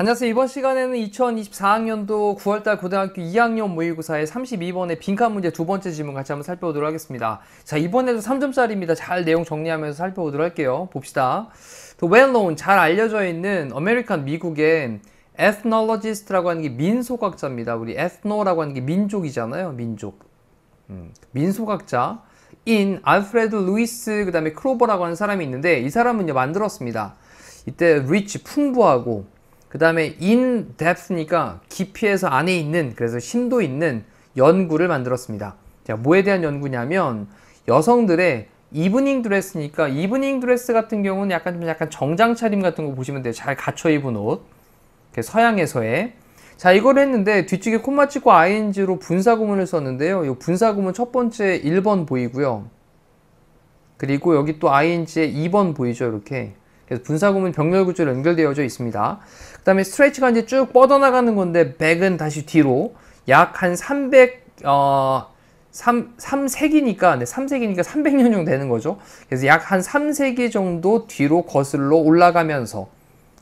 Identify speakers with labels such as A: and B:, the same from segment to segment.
A: 안녕하세요. 이번 시간에는 2024학년도 9월달 고등학교 2학년 모의고사의 32번의 빈칸 문제 두 번째 질문 같이 한번 살펴보도록 하겠습니다. 자, 이번에도 3점짜리입니다. 잘 내용 정리하면서 살펴보도록 할게요. 봅시다. The well-known, 잘 알려져 있는 아메리칸 미국의 ethnologist라고 하는 게 민속학자입니다. 우리 ethno라고 하는 게 민족이잖아요. 민족. 민속학자 인 알프레드 루이스 그 다음에 크로버라고 하는 사람이 있는데 이 사람은 만들었습니다. 이때 rich, 풍부하고 그 다음에 in depth니까 깊이에서 안에 있는, 그래서 심도 있는 연구를 만들었습니다. 자, 뭐에 대한 연구냐면 여성들의 이브닝 드레스니까 이브닝 드레스 같은 경우는 약간 정장 차림 같은 거 보시면 돼요. 잘 갖춰 입은 옷. 서양에서의. 자, 이걸 했는데 뒤쪽에 콤마 찍고 ing로 분사구문을 썼는데요. 이 분사구문 첫 번째 1번 보이고요. 그리고 여기 또 ing에 2번 보이죠. 이렇게. 그래서 분사구문 병렬 구조로 연결되어져 있습니다. 그 다음에 스트레치가 이제 쭉 뻗어나가는 건데 백은 다시 뒤로 약 한 3세기니까 300년 정도 되는 거죠. 그래서 약 한 3세기 정도 뒤로 거슬러 올라가면서,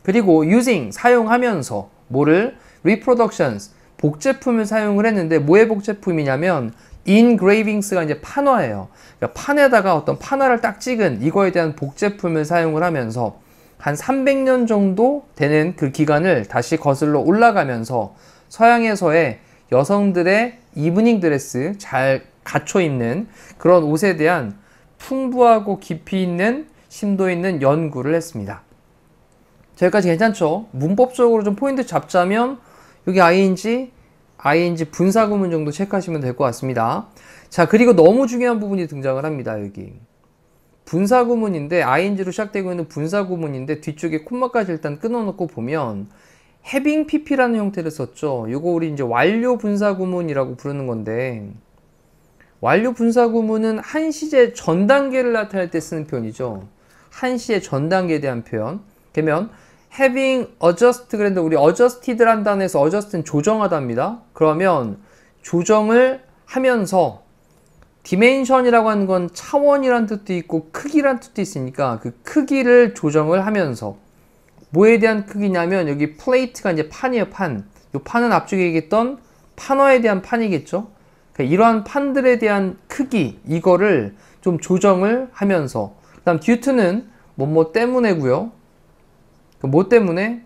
A: 그리고 using, 사용하면서 뭐를? reproductions, 복제품을 사용을 했는데 뭐의 복제품이냐면 engravings가 이제 판화예요. 그러니까 판에다가 어떤 판화를 딱 찍은 이거에 대한 복제품을 사용을 하면서 한 300년 정도 되는 그 기간을 다시 거슬러 올라가면서 서양에서의 여성들의 이브닝 드레스, 잘 갖춰 입는 그런 옷에 대한 풍부하고 깊이 있는 심도 있는 연구를 했습니다. 여기까지 괜찮죠? 문법적으로 좀 포인트 잡자면 여기 ing 분사구문 정도 체크하시면 될 것 같습니다. 자, 그리고 너무 중요한 부분이 등장을 합니다. 여기 분사구문인데 ing로 시작되고 있는 분사구문인데 뒤쪽에 콤마까지 일단 끊어놓고 보면 having pp라는 형태를 썼죠. 이거 우리 이제 완료 분사구문이라고 부르는 건데, 완료 분사구문은 한시제 전 단계를 나타낼 때 쓰는 표현이죠. 한시의 전 단계에 대한 표현. 그러면 having adjust 그랬는데 우리 adjusted를 한다는 해서 adjust는 조정하다입니다. 그러면 조정을 하면서 dimension이라고 하는 건 차원이란 뜻도 있고 크기란 뜻도 있으니까 그 크기를 조정을 하면서 뭐에 대한 크기냐면 여기 plate가 이제 판이에요. 판. 이 판은 앞쪽에 얘기했던 판화에 대한 판이겠죠. 그러니까 이러한 판들에 대한 크기 이거를 좀 조정을 하면서, 그 다음 due to는 뭐뭐 때문에고요. 뭐 때문에?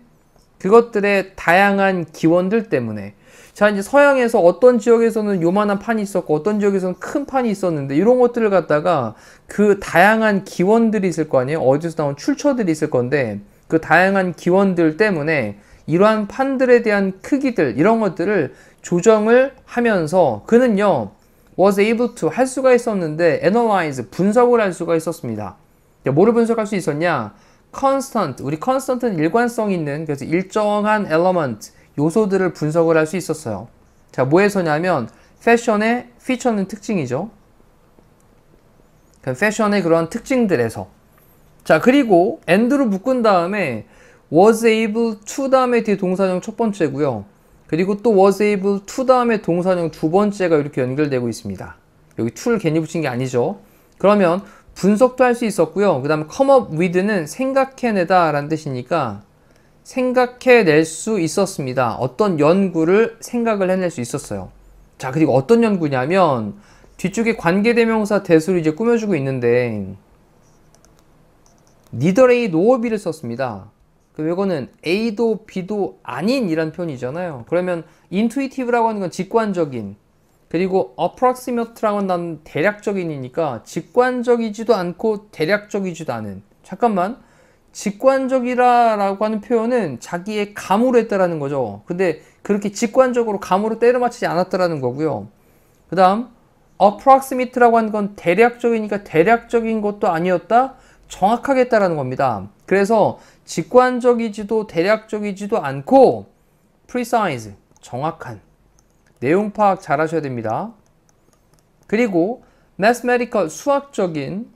A: 그것들의 다양한 기원들 때문에. 자, 이제 서양에서 어떤 지역에서는 요만한 판이 있었고 어떤 지역에서는 큰 판이 있었는데 이런 것들을 갖다가 그 다양한 기원들이 있을 거 아니에요. 어디서 나온 출처들이 있을 건데 그 다양한 기원들 때문에 이러한 판들에 대한 크기들 이런 것들을 조정을 하면서 그는요 was able to 할 수가 있었는데 analyze 분석을 할 수가 있었습니다. 뭐를 분석할 수 있었냐? constant, 우리 constant는 일관성 있는, 그래서 일정한 element, 요소들을 분석을 할 수 있었어요. 자, 뭐에서냐면 패션의 feature는 특징이죠. 패션의 그런 특징들에서. 자, 그리고 and로 묶은 다음에 was able to 다음에 뒤에 동사형 첫 번째고요. 그리고 또 was able to 다음에 동사형 두 번째가 이렇게 연결되고 있습니다. 여기 to를 괜히 붙인 게 아니죠. 그러면 분석도 할 수 있었고요. 그 다음에 come up with는 생각해내다 라는 뜻이니까 생각해낼 수 있었습니다. 어떤 연구를 생각을 해낼 수 있었어요. 자, 그리고 어떤 연구냐면 뒤쪽에 관계대명사 대수를 이제 꾸며주고 있는데 neither A nor B를 썼습니다. 이거는 A도 B도 아닌 이란 표현이잖아요. 그러면 intuitive라고 하는 건 직관적인, 그리고 approximate라고 하는 건 대략적인이니까 직관적이지도 않고 대략적이지도 않은. 잠깐만, 직관적이라고 하는 표현은 자기의 감으로 했다라는 거죠. 근데 그렇게 직관적으로 감으로 때려 맞히지 않았다라는 거고요. 그 다음 approximate라고 하는 건 대략적이니까 대략적인 것도 아니었다, 정확하게 했다라는 겁니다. 그래서 직관적이지도 대략적이지도 않고 precise, 정확한. 내용 파악 잘 하셔야 됩니다. 그리고 mathematical, 수학적인,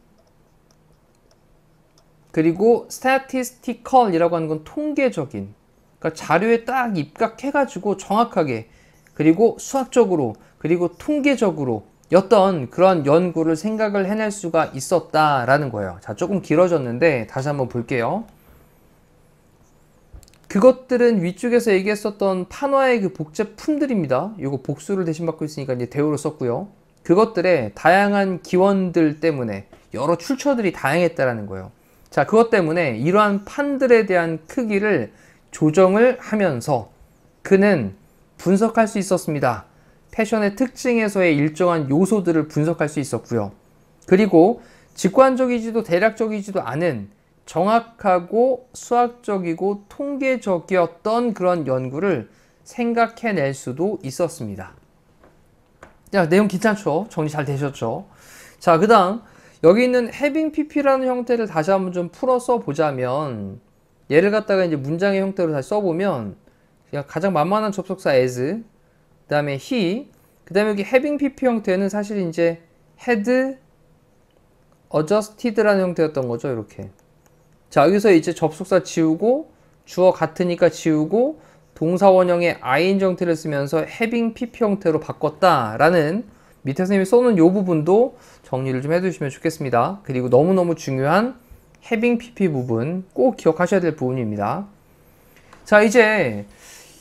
A: 그리고 statistical 이라고 하는 건 통계적인, 그러니까 자료에 딱 입각해가지고 정확하게, 그리고 수학적으로, 그리고 통계적으로 어떤 그런 연구를 생각을 해낼 수가 있었다라는 거예요. 자, 조금 길어졌는데 다시 한번 볼게요. 그것들은 위쪽에서 얘기했었던 판화의 그 복제품들입니다. 이거 복수를 대신 받고 있으니까 이제 대우로 썼고요. 그것들의 다양한 기원들 때문에 여러 출처들이 다양했다라는 거예요. 자, 그것 때문에 이러한 판들에 대한 크기를 조정을 하면서 그는 분석할 수 있었습니다. 패션의 특징에서의 일정한 요소들을 분석할 수 있었고요. 그리고 직관적이지도 대략적이지도 않은 정확하고 수학적이고 통계적이었던 그런 연구를 생각해낼 수도 있었습니다. 자, 내용 괜찮죠? 정리 잘 되셨죠? 자, 그 다음 여기 있는 having pp라는 형태를 다시 한번 좀 풀어서 보자면 얘를 갖다가 이제 문장의 형태로 다시 써보면 그냥 가장 만만한 접속사 as, 그 다음에 he, 그 다음에 여기 having pp 형태는 사실 이제 had adjusted라는 형태였던 거죠. 이렇게. 자, 여기서 이제 접속사 지우고 주어 같으니까 지우고 동사 원형의 ing 형태를 쓰면서 having pp 형태로 바꿨다라는 밑에 선생님이 써놓은 이 부분도 정리를 좀 해두시면 좋겠습니다. 그리고 너무너무 중요한 having pp 부분 꼭 기억하셔야 될 부분입니다. 자, 이제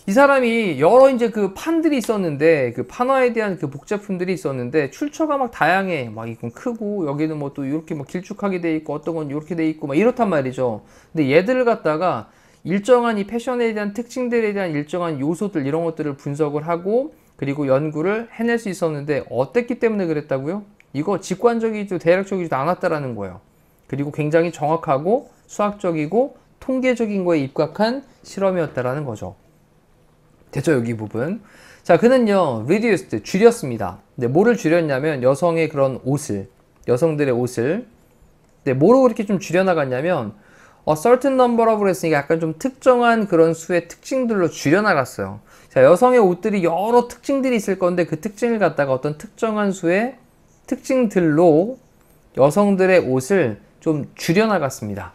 A: 이 사람이 여러 이제 그 판들이 있었는데 그 판화에 대한 그 복제품들이 있었는데 출처가 막 다양해. 막 이건 크고 여기는 뭐 또 이렇게 막 길쭉하게 돼 있고 어떤 건 이렇게 돼 있고 막 이렇단 말이죠. 근데 얘들을 갖다가 일정한 이 패션에 대한 특징들에 대한 일정한 요소들 이런 것들을 분석을 하고 그리고 연구를 해낼 수 있었는데 어땠기 때문에 그랬다고요? 이거 직관적이지도 대략적이지도 않았다라는 거예요. 그리고 굉장히 정확하고 수학적이고 통계적인 거에 입각한 실험이었다라는 거죠. 됐죠? 여기 부분. 자, 그는요, reduced, 줄였습니다. 근데 뭐를 줄였냐면, 여성의 그런 옷을, 여성들의 옷을. 근데 뭐로 그렇게 좀 줄여나갔냐면, a certain number of로 했으니까 약간 좀 특정한 그런 수의 특징들로 줄여나갔어요. 자, 여성의 옷들이 여러 특징들이 있을 건데, 그 특징을 갖다가 어떤 특정한 수의 특징들로 여성들의 옷을 좀 줄여나갔습니다.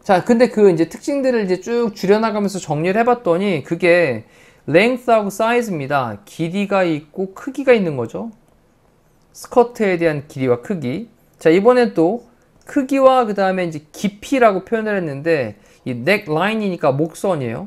A: 자, 근데 그 이제 특징들을 이제 쭉 줄여나가면서 정리를 해봤더니 그게 length하고 size입니다. 길이가 있고 크기가 있는 거죠. 스커트에 대한 길이와 크기. 자, 이번엔 또 크기와 그 다음에 이제 깊이라고 표현을 했는데 이 neckline이니까 목선이에요.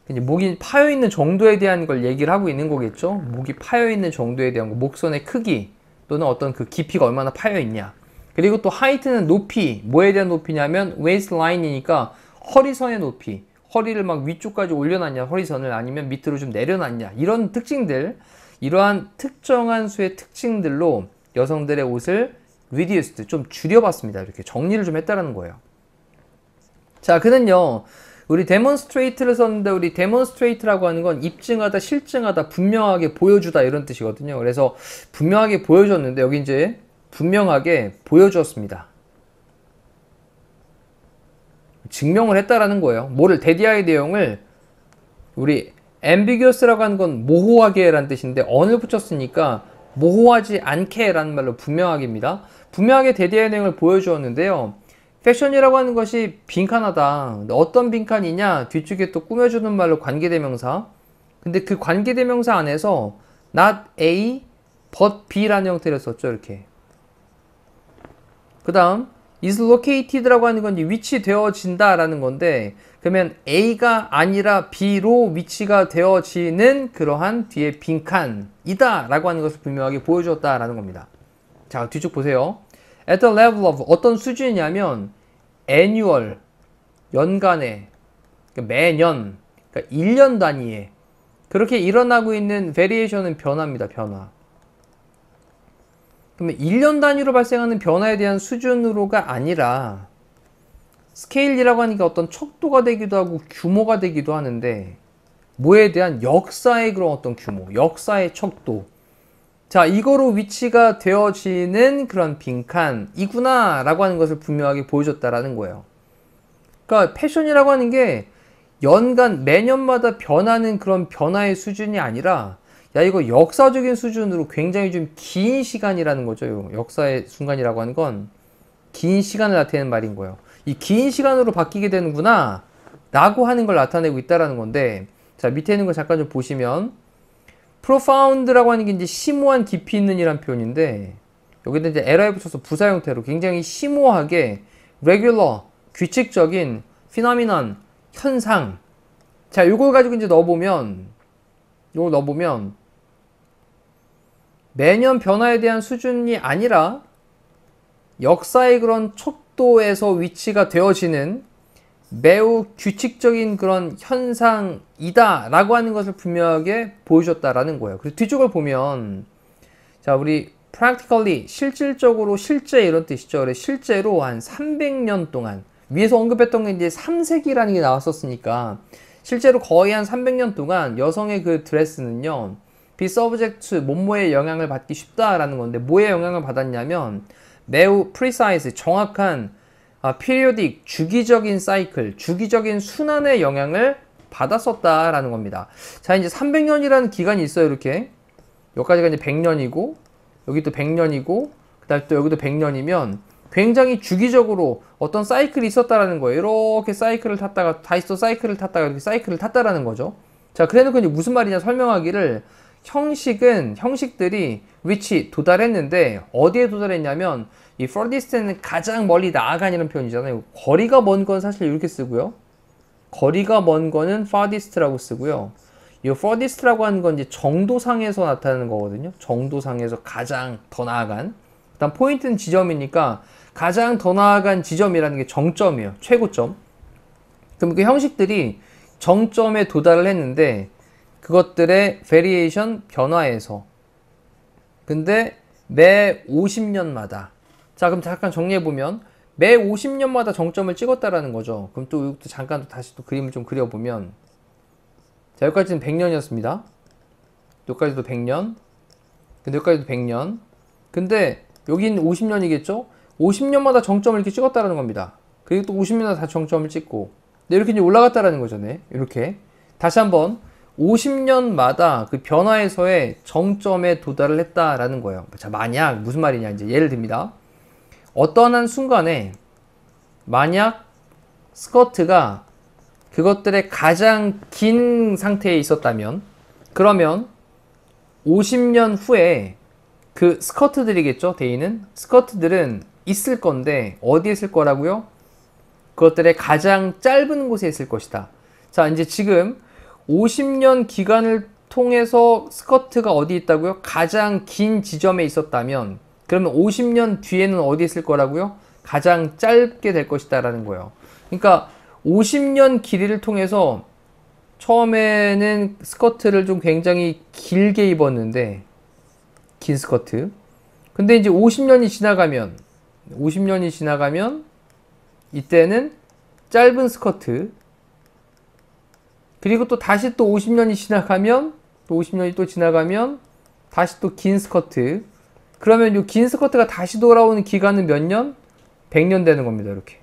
A: 이제 목이 파여 있는 정도에 대한 걸 얘기를 하고 있는 거겠죠. 목이 파여 있는 정도에 대한 거, 목선의 크기 또는 어떤 그 깊이가 얼마나 파여 있냐. 그리고 또 하이트는 높이, 뭐에 대한 높이냐면 웨이스트라인이니까 허리선의 높이, 허리를 막 위쪽까지 올려놨냐, 허리선을 아니면 밑으로 좀 내려놨냐, 이런 특징들, 이러한 특정한 수의 특징들로 여성들의 옷을 reduced, 좀 줄여봤습니다. 이렇게 정리를 좀 했다라는 거예요. 자, 그는요, 우리 demonstrate를 썼는데 우리 demonstrate라고 하는 건 입증하다, 실증하다, 분명하게 보여주다 이런 뜻이거든요. 그래서 분명하게 보여줬는데 여기 이제 분명하게 보여주었습니다. 증명을 했다라는 거예요. 뭐를, 데디아의 내용을 우리 ambiguous라고 하는 건 모호하게 라는 뜻인데 on을 붙였으니까 모호하지 않게 라는 말로 분명하게입니다. 분명하게 데디아의 내용을 보여주었는데요. 패션이라고 하는 것이 빈칸하다. 어떤 빈칸이냐? 뒤쪽에 또 꾸며주는 말로 관계대명사. 근데 그 관계대명사 안에서 not A but B라는 형태를 썼죠. 이렇게. 그 다음 is located라고 하는 건 위치되어진다 라는 건데 그러면 A가 아니라 B로 위치가 되어지는 그러한 뒤에 빈칸이다 라고 하는 것을 분명하게 보여주었다 라는 겁니다. 자, 뒤쪽 보세요. at the level of 어떤 수준이냐면 annual 연간에, 그러니까 매년, 그러니까 1년 단위에 그렇게 일어나고 있는 variation은 변화입니다. 변화. 그러면 1년 단위로 발생하는 변화에 대한 수준으로가 아니라 스케일이라고 하니까 어떤 척도가 되기도 하고 규모가 되기도 하는데 뭐에 대한 역사의 그런 어떤 규모, 역사의 척도. 자, 이거로 위치가 되어지는 그런 빈칸이구나 라고 하는 것을 분명하게 보여줬다라는 거예요. 그러니까 패션이라고 하는 게 연간 매년마다 변하는 그런 변화의 수준이 아니라 야, 이거 역사적인 수준으로 굉장히 좀 긴 시간이라는 거죠. 역사의 순간이라고 하는 건 긴 시간을 나타내는 말인 거예요. 이 긴 시간으로 바뀌게 되는구나 라고 하는 걸 나타내고 있다라는 건데, 자, 밑에 있는 거 잠깐 좀 보시면 profound라고 하는 게 이제 심오한 깊이 있는 이란 표현인데 여기다 이제 에러에 붙여서 부사 형태로 굉장히 심오하게 regular, 규칙적인 phenomenon, 현상. 자, 이걸 가지고 이제 넣어보면, 이걸 넣어보면, 매년 변화에 대한 수준이 아니라 역사의 그런 척도에서 위치가 되어지는 매우 규칙적인 그런 현상이다 라고 하는 것을 분명하게 보여줬다라는 거예요. 그리고 뒤쪽을 보면, 자, 우리 practically, 실질적으로, 실제 이런 뜻이죠. 그래서 실제로 한 300년 동안, 위에서 언급했던 게 이제 3세기라는 게 나왔었으니까, 실제로 거의 한 300년 동안 여성의 그 드레스는요, be subject to 몸모의 영향을 받기 쉽다라는 건데, 뭐의 영향을 받았냐면, 매우 precise, 정확한, periodic, 주기적인 사이클, 주기적인 순환의 영향을 받았었다라는 겁니다. 자, 이제 300년이라는 기간이 있어요, 이렇게. 여기까지가 이제 100년이고, 여기 또 100년이고, 그 다음에 또 여기도 100년이면 굉장히 주기적으로 어떤 사이클이 있었다라는 거예요. 이렇게 사이클을 탔다가, 다시 또 사이클을 탔다가, 이렇게 사이클을 탔다라는 거죠. 자, 그래 놓고 이제 무슨 말이냐 설명하기를, 형식들이 reach, 도달했는데, 어디에 도달했냐면, 이 furthest는 가장 멀리 나아간이라는 표현이잖아요. 거리가 먼 건 사실 이렇게 쓰고요. 거리가 먼 거는 farthest라고 쓰고요. 이 farthest라고 하는 건 이제 정도상에서 나타나는 거거든요. 정도상에서 가장 더 나아간. 일단 포인트는 지점이니까 가장 더 나아간 지점이라는 게 정점이에요. 최고점. 그럼 그 형식들이 정점에 도달을 했는데 그것들의 variation, 변화에서. 근데 매 50년마다. 자, 그럼 잠깐 정리해보면 매 50년마다 정점을 찍었다라는 거죠. 그럼 또 이것도 잠깐 다시 또 그림을 좀 그려보면, 자, 여기까지는 100년이었습니다. 여기까지도 100년. 근데 여기까지도 100년. 근데 여기는 50년이겠죠? 50년마다 정점을 이렇게 찍었다라는 겁니다. 그리고 또 50년마다 다시 정점을 찍고. 근데 이렇게 이제 올라갔다라는 거죠. 네. 이렇게. 다시 한번 50년마다 그 변화에서의 정점에 도달을 했다라는 거예요. 자, 만약 무슨 말이냐, 이제 예를 듭니다. 어떠한 한 순간에 만약 스커트가 그것들의 가장 긴 상태에 있었다면, 그러면 50년 후에 그 스커트들이겠죠, 대인은? 스커트들은 있을 건데 어디에 있을 거라고요? 그것들의 가장 짧은 곳에 있을 것이다. 자, 이제 지금 50년 기간을 통해서 스커트가 어디 있다고요? 가장 긴 지점에 있었다면, 그러면 50년 뒤에는 어디 있을 거라고요? 가장 짧게 될 것이다 라는 거예요. 그러니까 50년 길이를 통해서 처음에는 스커트를 좀 굉장히 길게 입었는데, 긴 스커트. 근데 이제 50년이 지나가면 이때는 짧은 스커트. 그리고 또 다시 또 50년이 지나가면 다시 또 긴 스커트. 그러면 이 긴 스커트가 다시 돌아오는 기간은 몇 년? 100년 되는 겁니다. 이렇게.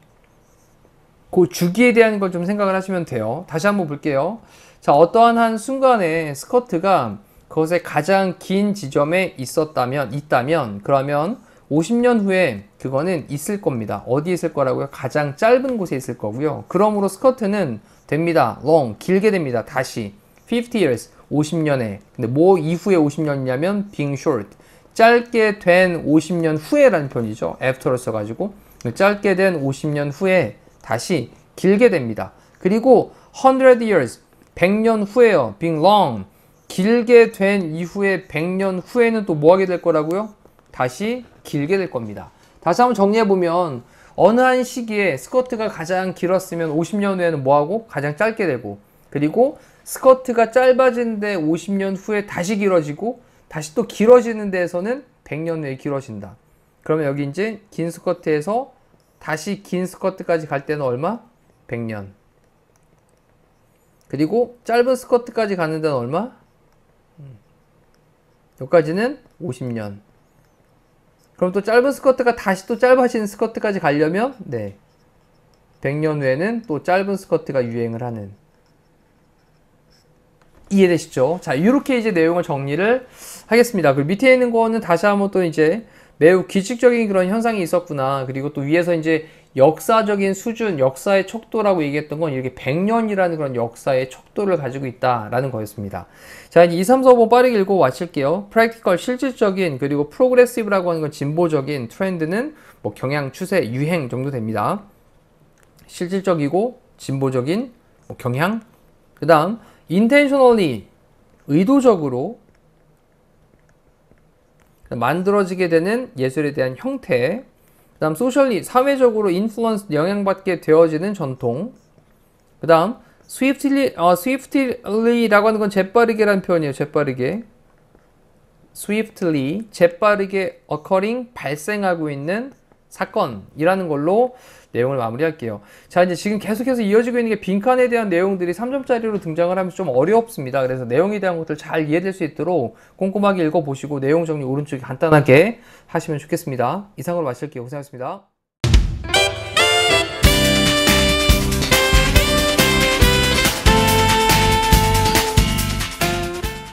A: 그 주기에 대한 걸 좀 생각을 하시면 돼요. 다시 한번 볼게요. 자, 어떠한 한 순간에 스커트가 그것의 가장 긴 지점에 있다면, 그러면 50년 후에 그거는 있을 겁니다. 어디에 있을 거라고요? 가장 짧은 곳에 있을 거고요. 그러므로 스커트는 됩니다. long, 길게 됩니다. 다시 50 years, 50년에. 근데 뭐 이후에 50년이냐면 being short, 짧게 된 50년 후에라는 표현이죠. after를 써가지고 짧게 된 50년 후에 다시 길게 됩니다. 그리고 100 years, 100년 후에요. being long, 길게 된 이후에 100년 후에는 또 뭐 하게 될 거라고요? 다시 길게 될 겁니다. 다시 한번 정리해보면, 어느 한 시기에 스커트가 가장 길었으면 50년 후에는 뭐하고? 가장 짧게 되고, 그리고 스커트가 짧아지는데 50년 후에 다시 길어지고, 다시 또 길어지는 데에서는 100년 후에 길어진다. 그러면 여기 이제 긴 스커트에서 다시 긴 스커트까지 갈 때는 얼마? 100년. 그리고 짧은 스커트까지 가는 데는 얼마? 여기까지는 50년. 그럼 또 짧은 스커트가 다시 또 짧아지는 스커트까지 가려면, 네, 100년 후에는 또 짧은 스커트가 유행을 하는. 이해되시죠? 자, 이렇게 이제 내용을 정리를 하겠습니다. 그리고 밑에 있는 거는 다시 한번 또 이제 매우 규칙적인 그런 현상이 있었구나. 그리고 또 위에서 이제 역사적인 수준, 역사의 척도라고 얘기했던 건 이렇게 100년이라는 그런 역사의 척도를 가지고 있다라는 거였습니다. 자, 이제 2, 3, 4, 5 빠르게 읽고 마칠게요. practical, 실질적인, 그리고 progressive라고 하는 건 진보적인, 트렌드는 뭐 경향, 추세, 유행 정도 됩니다. 실질적이고 진보적인, 경향. 그 다음 intentionally, 의도적으로 만들어지게 되는 예술에 대한 형태. 그 다음 socially, 사회적으로 influence, 영향받게 되어지는 전통. 그 다음 swiftly라고 하는 건 재빠르게라는 표현이에요. 재빠르게. swiftly, 재빠르게 occurring, 발생하고 있는 사건이라는 걸로 내용을 마무리할게요. 자, 이제 지금 계속해서 이어지고 있는 게 빈칸에 대한 내용들이 3점짜리로 등장을 하면서 좀 어렵습니다. 그래서 내용에 대한 것들 잘 이해될 수 있도록 꼼꼼하게 읽어보시고 내용 정리 오른쪽에 간단하게 하시면 좋겠습니다. 이상으로 마칠게요. 고생하셨습니다.